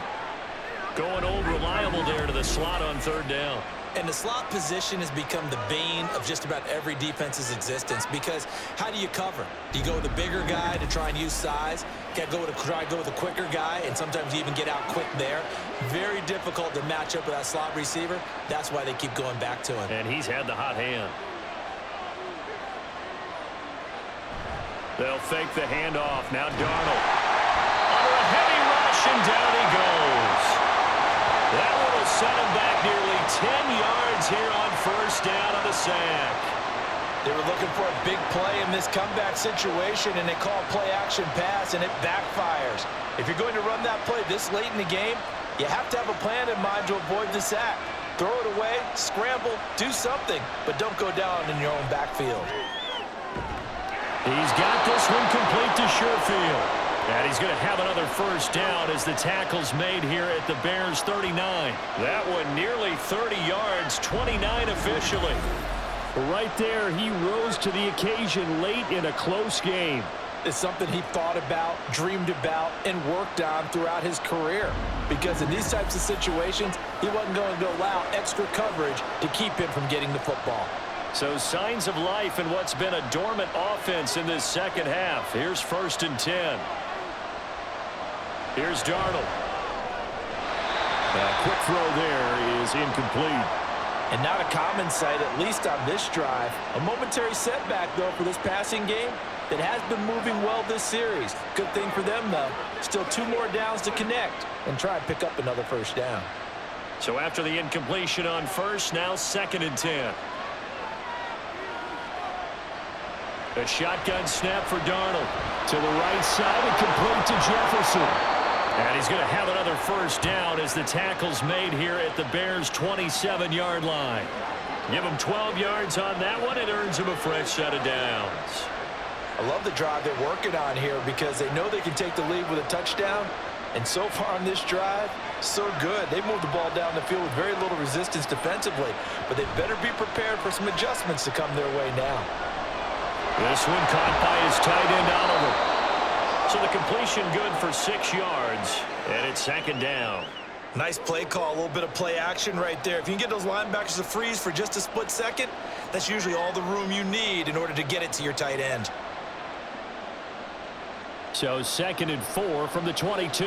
S2: Going old reliable there to the slot on 3rd down.
S3: And the slot position has become the bane of just about every defense's existence, because how do you cover? Do you go with a bigger guy to try and use size? You got to try to go with a quicker guy, and sometimes you even get out quick there. Very difficult to match up with that slot receiver. That's why they keep going back to him.
S2: And he's had the hot hand. They'll fake the handoff. Now Darnold. Under a heavy rush, and down he goes. That one will set him back nearly 10 yards here on 1st down on the sack.
S3: They were looking for a big play in this comeback situation, and they call play-action pass, and it backfires. If you're going to run that play this late in the game, you have to have a plan in mind to avoid the sack. Throw it away, scramble, do something, but don't go down in your own backfield.
S2: He's got this one complete to Sherfield. And he's going to have another first down as the tackle's made here at the Bears 39. That one nearly 30 yards, 29 officially. Right there, he rose to the occasion late in a close game.
S3: It's something he thought about, dreamed about, and worked on throughout his career. Because in these types of situations, he wasn't going to allow extra coverage to keep him from getting the football.
S2: So signs of life in what's been a dormant offense in this second half. Here's 1st and 10. Here's Darnold. A quick throw there is incomplete.
S3: And not a common sight, at least on this drive. A momentary setback, though, for this passing game that has been moving well this series. Good thing for them, though. Still 2 more downs to connect and try and pick up another first down.
S2: So after the incompletion on first, now 2nd and 10. A shotgun snap for Darnold. To the right side and complete to Jefferson. And he's going to have another first down as the tackle's made here at the Bears' 27-yard line. Give him 12 yards on that one. It earns him a fresh set of downs.
S3: I love the drive they're working on here because they know they can take the lead with a touchdown. And so far on this drive, so good. They moved the ball down the field with very little resistance defensively. But they better be prepared for some adjustments to come their way now.
S2: This one caught by his tight end, Oliver. So the completion good for 6 yards, and it's 2nd down.
S3: Nice play call, a little bit of play action right there. If you can get those linebackers to freeze for just a split second, that's usually all the room you need in order to get it to your tight end.
S2: So 2nd and 4 from the 22.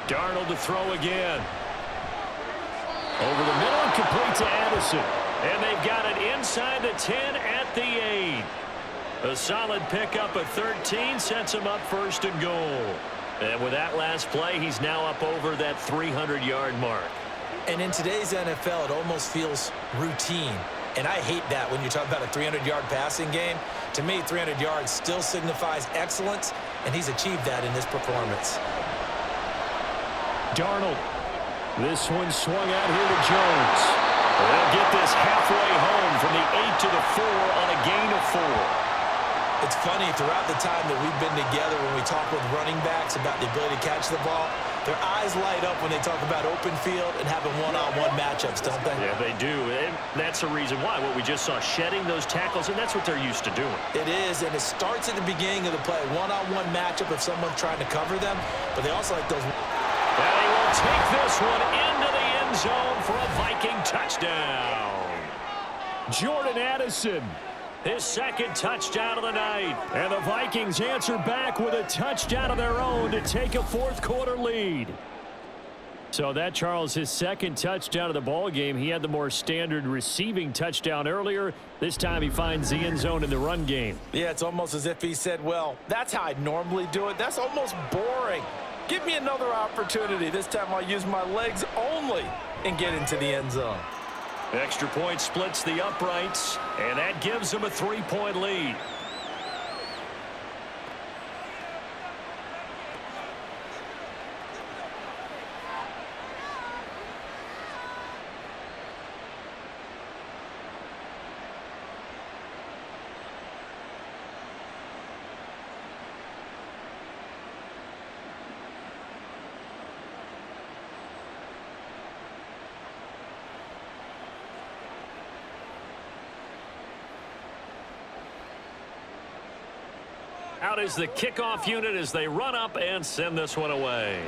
S2: Darnold to throw again. Over the middle and complete to Addison. And they've got it inside the 10 at the 8. A solid pickup of 13 sets him up 1st and goal. And with that last play, he's now up over that 300-yard mark.
S3: And in today's NFL, it almost feels routine. And I hate that when you talk about a 300-yard passing game. To me, 300 yards still signifies excellence, and he's achieved that in this performance.
S2: Darnold. This one swung out here to Jones. They'll get this halfway home from the 8 to the 4 on a gain of 4.
S3: It's funny, throughout the time that we've been together when we talk with running backs about the ability to catch the ball, their eyes light up when they talk about open field and having one-on-one matchups, don't they?
S2: Yeah, they do. And that's the reason why. What we just saw, shedding those tackles, and that's what they're used to doing.
S3: It is, and it starts at the beginning of the play. One-on-one matchup if someone's trying to cover them, but they also like those.
S2: And he will take this one into the end zone for a Viking touchdown. Jordan Addison, his 2nd touchdown of the night. And the Vikings answer back with a touchdown of their own to take a 4th quarter lead. So that, Charles, his 2nd touchdown of the ball game. He had the more standard receiving touchdown earlier. This time he finds the end zone in the run game.
S3: Yeah, it's almost as if he said, well, that's how I normally do it. That's almost boring. Give me another opportunity. This time I'll use my legs only and get into the end zone.
S2: Extra point splits the uprights, and that gives them a 3-point lead. Out is the kickoff unit as they run up and send this one away.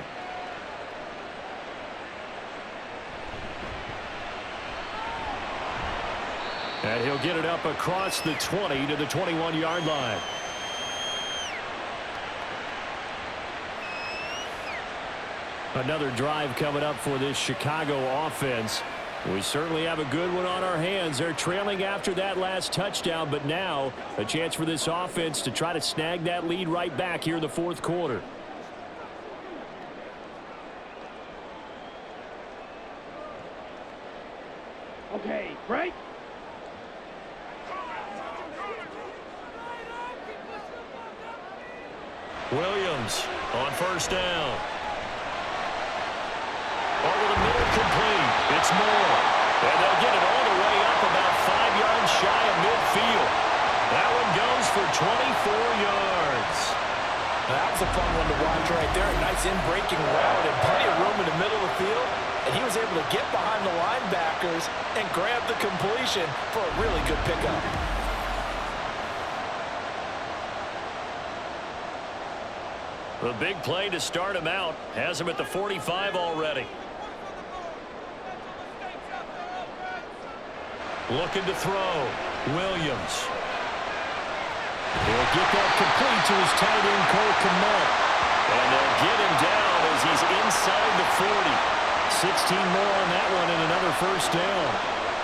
S2: And he'll get it up across the 20 to the 21-yard line. Another drive coming up for this Chicago offense. We certainly have a good one on our hands. They're trailing after that last touchdown, but now a chance for this offense to try to snag that lead right back here in the 4th quarter.
S4: Okay, break.
S2: Williams on 1st down.
S5: yards.
S3: That was a fun one to watch right there. A nice in-breaking route and plenty of room in the middle of the field. And he was able to get behind the linebackers and grab the completion for a really good pickup.
S5: The big play to start him out has him at the 45 already. Looking to throw. Williams. He'll get that complete to his tight end, Cole. And they'll get him down as he's inside the 40. 16 more on that one and another first down.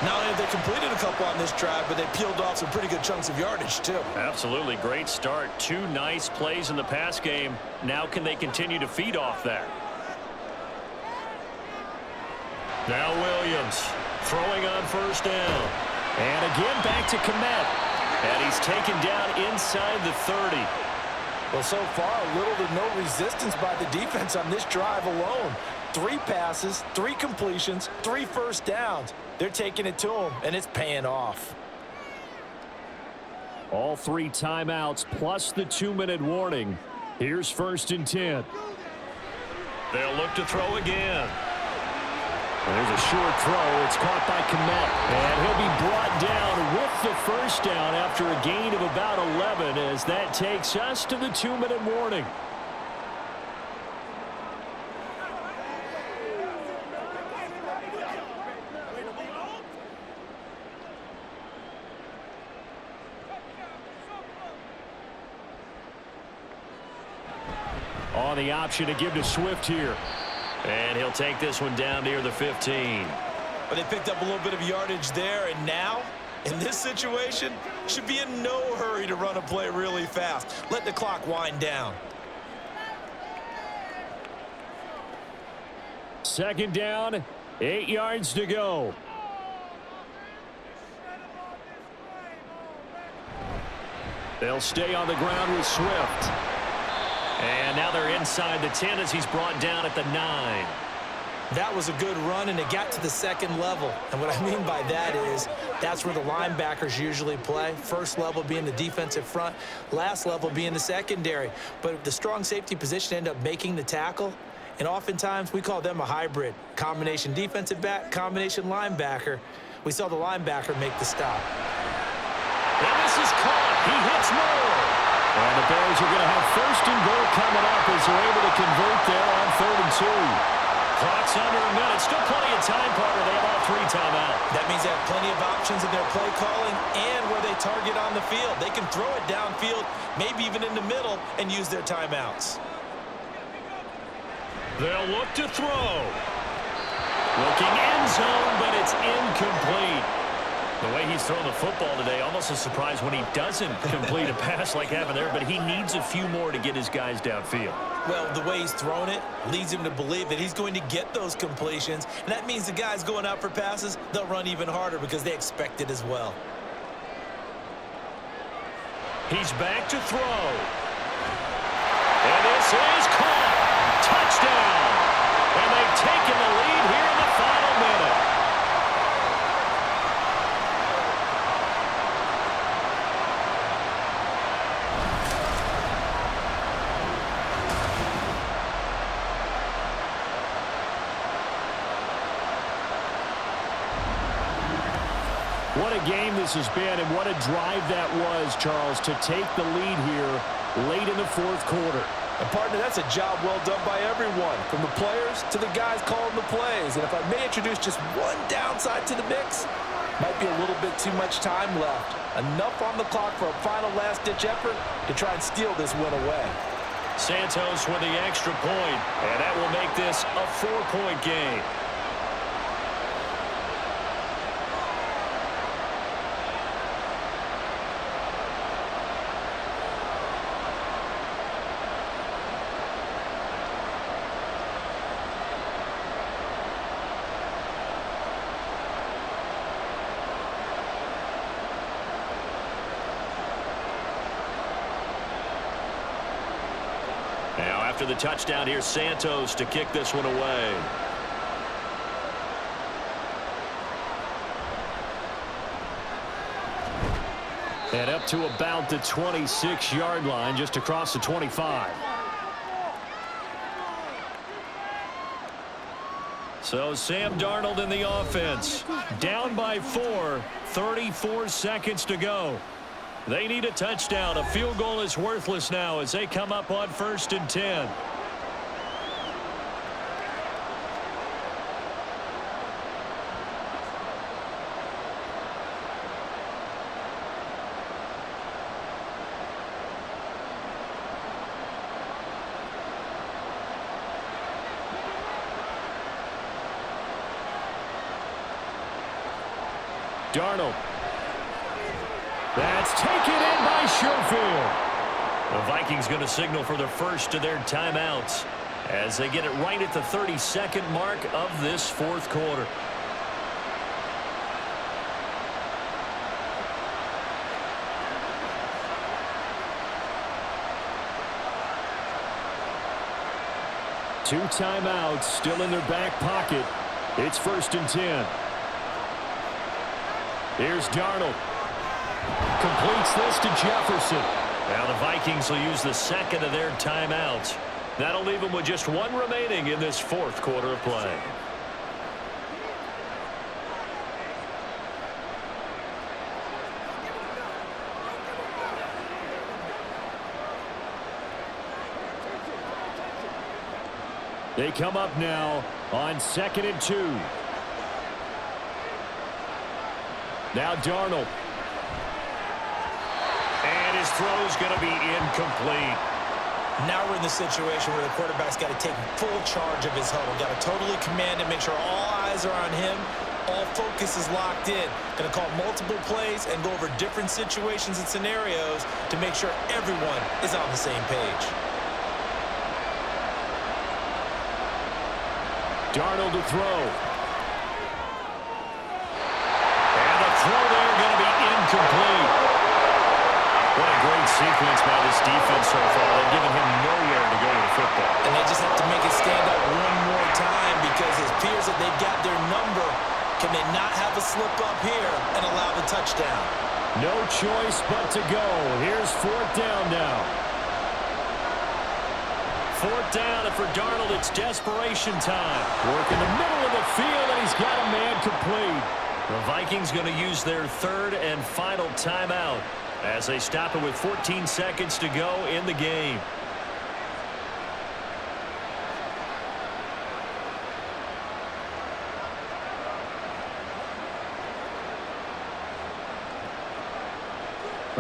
S3: Not only have they completed a couple on this drive, but they peeled off some pretty good chunks of yardage, too.
S5: Absolutely great start. 2 nice plays in the pass game. Now can they continue to feed off that? Now Williams throwing on first down. And again back to Komet. And he's taken down inside the 30.
S3: Well, so far, little to no resistance by the defense on this drive alone. 3 passes, 3 completions, 3 first downs. They're taking it to him, and it's paying off.
S2: All 3 timeouts plus the 2-minute warning. Here's 1st and 10.
S5: They'll look to throw again.
S2: There's a short throw. It's caught by Komet. And he'll be brought down with the first down after a gain of about 11 as that takes us to the 2-minute warning. On the option to give to Swift here.
S5: And he'll take this one down near the 15.
S3: But they picked up a little bit of yardage there, and now, in this situation, should be in no hurry to run a play really fast. Let the clock wind down.
S2: 2nd down, 8 yards to go. They'll stay on the ground with Swift.
S5: And now they're inside the 10 as he's brought down at the 9.
S3: That was a good run, and it got to the 2nd level. And what I mean by that is that's where the linebackers usually play. First level being the defensive front, last level being the secondary. But the strong safety position ended up making the tackle, and oftentimes we call them a hybrid. Combination defensive back, combination linebacker. We saw the linebacker make the stop.
S5: And this is caught. He hits more.
S2: And the Bears are going to have 1st and goal coming up as they're able to convert there on 3rd and 2.
S5: Clock's under a minute. Still plenty of time, Carter. They have all 3 timeouts.
S3: That means they have plenty of options in their play calling and where they target on the field. They can throw it downfield, maybe even in the middle, and use their timeouts.
S5: They'll look to throw. Looking end zone, but it's incomplete. The way he's thrown the football today, almost a surprise when he doesn't complete a pass like happened there, but he needs a few more to get his guys downfield.
S3: Well, the way he's thrown it leads him to believe that he's going to get those completions, and that means the guys going out for passes, they'll run even harder because they expect it as well.
S5: He's back to throw. And this is caught. Touchdown. And they've taken the lead here in the final minute.
S2: What a game this has been, and what a drive that was, Charles, to take the lead here late in the 4th quarter.
S3: And partner, that's a job well done by everyone, from the players to the guys calling the plays. And if I may introduce just one downside to the mix, might be a little bit too much time left. Enough on the clock for a final last-ditch effort to try and steal this win away.
S5: Santos with the extra point, and that will make this a 4-point game. Now after the touchdown, here's Santos to kick this one away.
S2: And up to about the 26-yard line, just across the 25. So Sam Darnold in the offense. Down by 4, 34 seconds to go. They need a touchdown. A field goal is worthless now as they come up on 1st and 10. Darnold. That's taken in by Schofield. The Vikings going to signal for the first of their timeouts as they get it right at the 32nd mark of this 4th quarter. Two timeouts still in their back pocket. It's 1st and 10. Here's Darnold. Completes this to Jefferson. Now the Vikings will use the second of their timeouts. That'll leave them with just one remaining in this 4th quarter of play. They come up now on 2nd and 2. Now Darnold. And his throw's going to be incomplete.
S3: Now we're in the situation where the quarterback's got to take full charge of his huddle. Got to totally command and make sure all eyes are on him. All focus is locked in. Going to call multiple plays and go over different situations and scenarios to make sure everyone is on the same page.
S2: Darnold to throw. And the throw there going to be incomplete. What a great sequence by this defense so far. They've given him nowhere to go with the football.
S3: And they just have to make it stand up one more time because it appears that they've got their number. Can they not have a slip up here and allow the touchdown?
S2: No choice but to go. Here's 4th down now. 4th down, and for Darnold, it's desperation time. Work in the middle of the field, and he's got a man complete. The Vikings going to use their 3rd and final timeout as they stop it with 14 seconds to go in the game.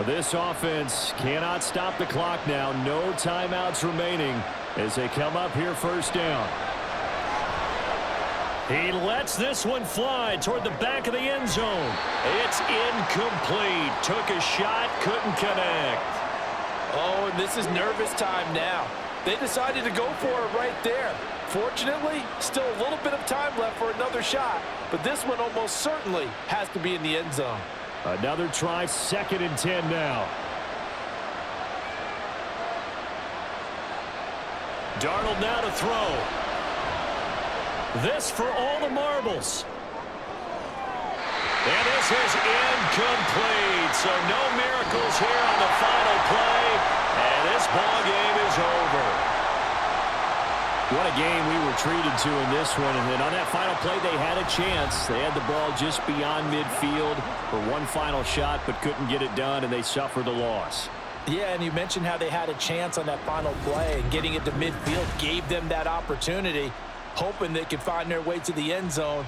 S2: This offense cannot stop the clock now. No timeouts remaining as they come up here 1st down. He lets this one fly toward the back of the end zone. It's incomplete. Took a shot, couldn't connect.
S3: Oh, and this is nervous time now. They decided to go for it right there. Fortunately, still a little bit of time left for another shot, but this one almost certainly has to be in the end zone.
S2: Another try, 2nd and 10 now. Darnold now to throw. This for all the marbles. And this is incomplete. So no miracles here on the final play. And this ball game is over. What a game we were treated to in this one. And then on that final play, they had a chance. They had the ball just beyond midfield for one final shot, but couldn't get it done, and they suffered a loss.
S3: Yeah, and you mentioned how they had a chance on that final play, and getting it to midfield gave them that opportunity, hoping they could find their way to the end zone.